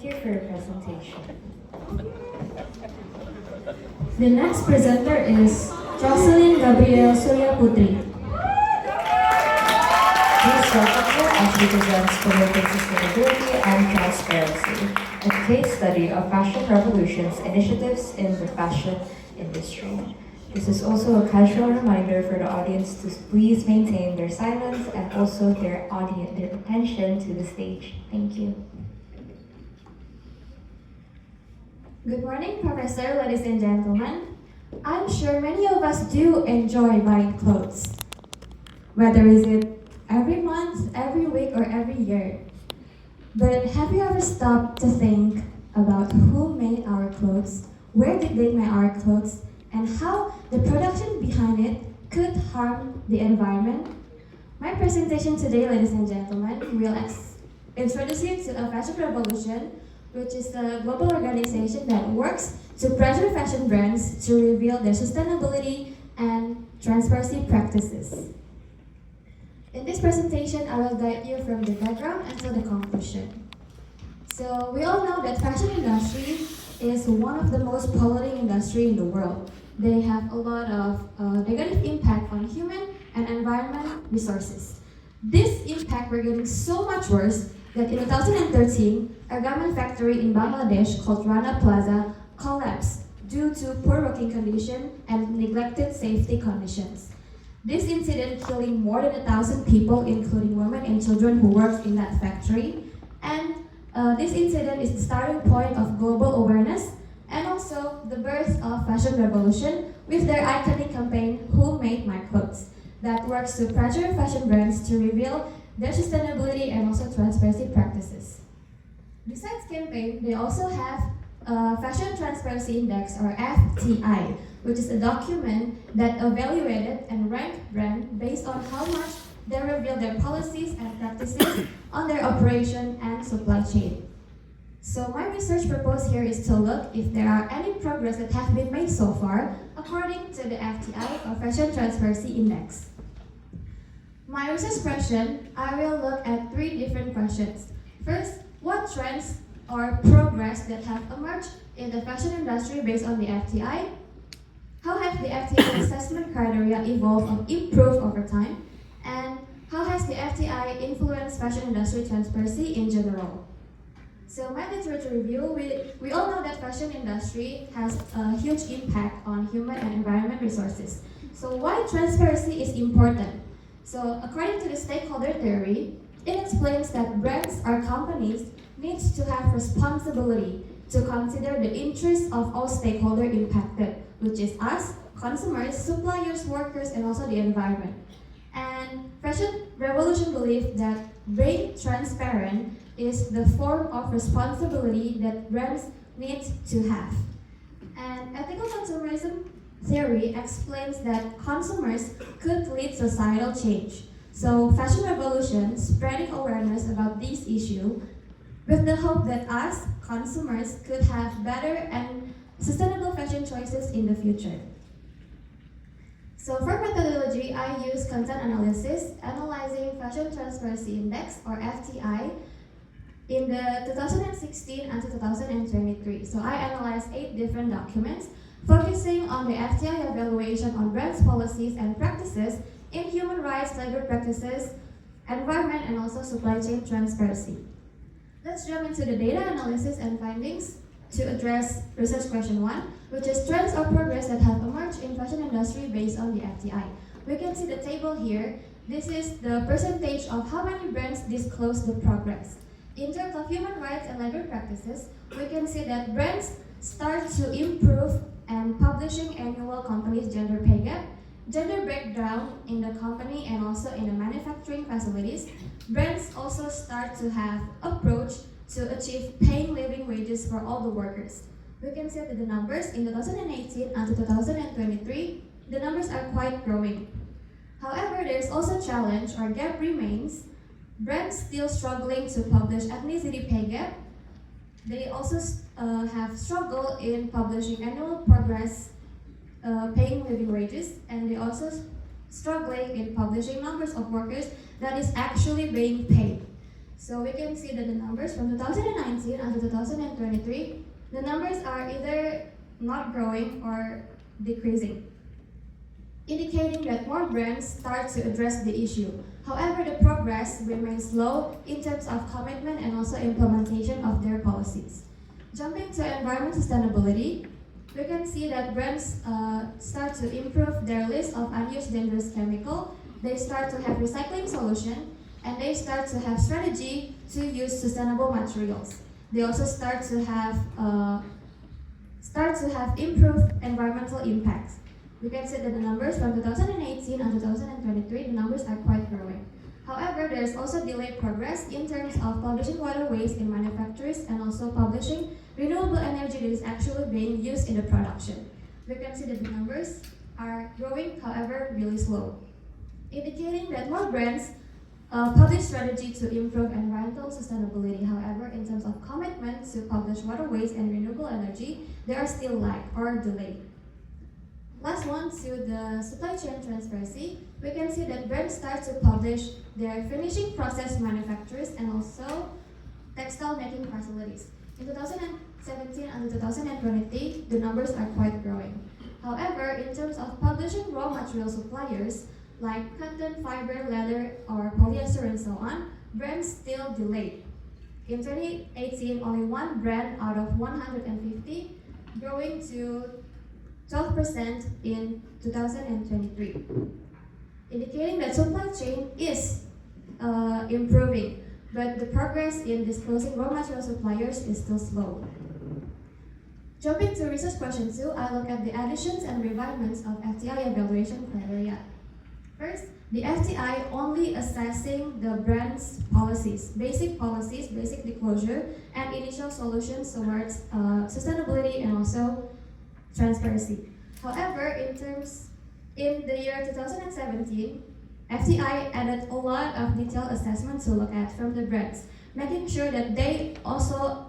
Thank you for your presentation. The next presenter is Jocelyn Gabriel Surya Putri. Please welcome her as she presents Promoting Sustainability and Transparency, a case study of fashion revolution's initiatives in the fashion industry. This is also a casual reminder for the audience to please maintain their silence and also their attention to the stage. Thank you. Good morning, Professor, ladies and gentlemen. I'm sure many of us do enjoy buying clothes, whether is it every month, every week, or every year. But have you ever stopped to think about who made our clothes, where did they make our clothes, and how the production behind it could harm the environment? My presentation today, ladies and gentlemen, will introduce you to a fashion revolution, which is a global organization that works to pressure fashion brands to reveal their sustainability and transparency practices. In this presentation, I will guide you from the background until the conclusion. So we all know that fashion industry is one of the most polluting industry in the world. They have a lot of negative impact on human and environment resources. This impact were getting so much worse that in 2013, a garment factory in Bangladesh called Rana Plaza collapsed due to poor working conditions and neglected safety conditions. This incident killing more than 1,000 people, including women and children who worked in that factory. And this incident is the starting point of global awareness and also the birth of fashion revolution with their iconic campaign, Who Made My Clothes, that works to pressure fashion brands to reveal their sustainability and also transparency practices. Besides campaign, they also have a Fashion Transparency Index, or FTI, which is a document that evaluated and ranked brands based on how much they reveal their policies and practices on their operation and supply chain. So my research purpose here is to look if there are any progress that have been made so far according to the FTI, or Fashion Transparency Index. My research question, I will look at 3 different questions. First, what trends or progress that have emerged in the fashion industry based on the FTI? How have the FTI assessment criteria evolved or improved over time? And how has the FTI influenced fashion industry transparency in general? So my literature review, we all know that fashion industry has a huge impact on human and environment resources. So why transparency is important? So according to the stakeholder theory, it explains that brands or companies need to have responsibility to consider the interests of all stakeholders impacted, which is us, consumers, suppliers, workers, and also the environment. And Fashion Revolution believes that being transparent is the form of responsibility that brands need to have. And ethical consumerism theory explains that consumers could lead societal change. So Fashion Revolution spreading awareness about this issue with the hope that us, consumers, could have better and sustainable fashion choices in the future. So for methodology, I use content analysis, analyzing Fashion Transparency Index, or FTI, in the 2016 until 2023. So I analyzed 8 different documents, focusing on the FTI evaluation on brands' policies and practices in human rights, labor practices, environment, and also supply chain transparency. Let's jump into the data analysis and findings to address research question 1, which is trends or progress that have emerged in fashion industry based on the FTI. We can see the table here. This is the percentage of how many brands disclose the progress. In terms of human rights and labor practices, we can see that brands start to improve and publishing annual company's gender pay gap, gender breakdown in the company and also in the manufacturing facilities. Brands also start to have approach to achieve paying living wages for all the workers. We can see that the numbers in 2018 until 2023, the numbers are quite growing. However, there is also a challenge or gap remains. Brands still struggling to publish ethnicity pay gap. They also have struggled in publishing annual progress paying living wages, and they also struggling in publishing numbers of workers that is actually being paid. So we can see that the numbers from 2019 until 2023, the numbers are either not growing or decreasing, indicating that more brands start to address the issue. However, the progress remains slow in terms of commitment and also implementation of their policies. Jumping to environment sustainability, we can see that brands start to improve their list of unused dangerous chemical. They start to have recycling solution, and they start to have strategy to use sustainable materials. They also start to have improved environmental impacts. We can see that the numbers from 2018 and 2023, the numbers are quite growing. However, there is also delayed progress in terms of publishing water waste in manufacturers and also publishing renewable energy that is actually being used in the production. We can see that the numbers are growing, however, really slow, indicating that more brands publish strategy to improve environmental sustainability. However, in terms of commitment to publish water waste and renewable energy, they are still lag or delayed. Last one, to the supply chain transparency, we can see that brands start to publish their finishing process manufacturers and also textile making facilities. In 2017 and 2023, the numbers are quite growing. However, in terms of publishing raw material suppliers, like cotton, fiber, leather, or polyester and so on, brands still delayed. In 2018, only one brand out of 150, growing to 12% in 2023, indicating that supply chain is improving, but the progress in disclosing raw material suppliers is still slow. Jumping to research question 2, I look at the additions and refinements of FTI evaluation criteria. First, the FTI only assessing the brand's policies, basic disclosure, and initial solutions towards sustainability and also transparency. However, in the year 2017, FTI added a lot of detailed assessments to look at from the brands, making sure that they also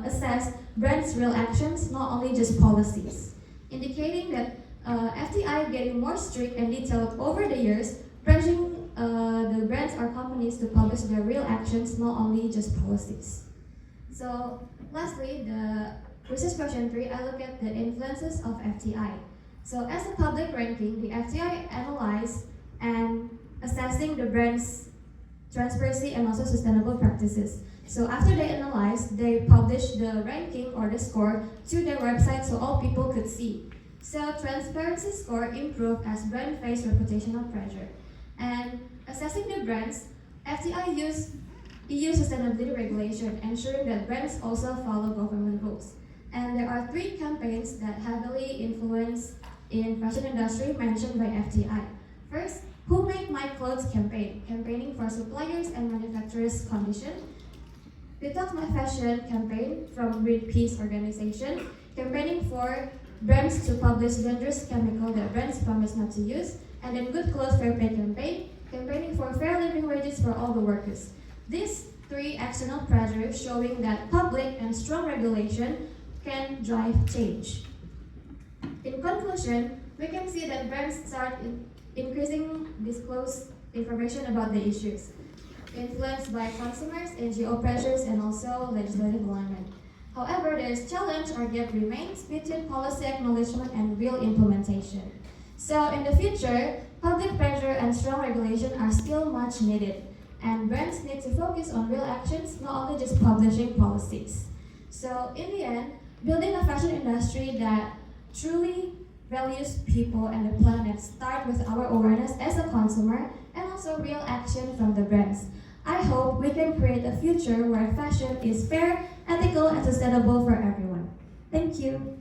assess brands' real actions, not only just policies, indicating that FTI getting more strict and detailed over the years, urging the brands or companies to publish their real actions, not only just policies. So, lastly, the research question 3, I look at the influences of FTI. So, as a public ranking, the FTI analyze and assessing the brand's transparency and also sustainable practices. So after they analyze, they publish the ranking or the score to their website so all people could see. So transparency score improved as brand face reputational pressure. And assessing the brands, FTI use EU sustainability regulation, ensuring that brands also follow government rules. And there are 3 campaigns that heavily influence in fashion industry mentioned by FTI. First, Who Made My Clothes campaign, campaigning for suppliers and manufacturers' condition. Detox My Fashion campaign from Greenpeace organization, campaigning for brands to publish dangerous chemical that brands promise not to use. And then Good Clothes Fair Pay campaign, campaigning for fair living wages for all the workers. These 3 external pressures showing that public and strong regulation can drive change. In conclusion, we can see that brands start increasing disclosed information about the issues, influenced by consumers, NGO pressures, and also legislative alignment. However, there is challenge or gap remains between policy acknowledgement and real implementation. So in the future, public pressure and strong regulation are still much needed, and brands need to focus on real actions, not only just publishing policies. So in the end, building a fashion industry that truly values people and the planet start with our awareness as a consumer and also real action from the brands. I hope we can create a future where fashion is fair, ethical, and sustainable for everyone. Thank you.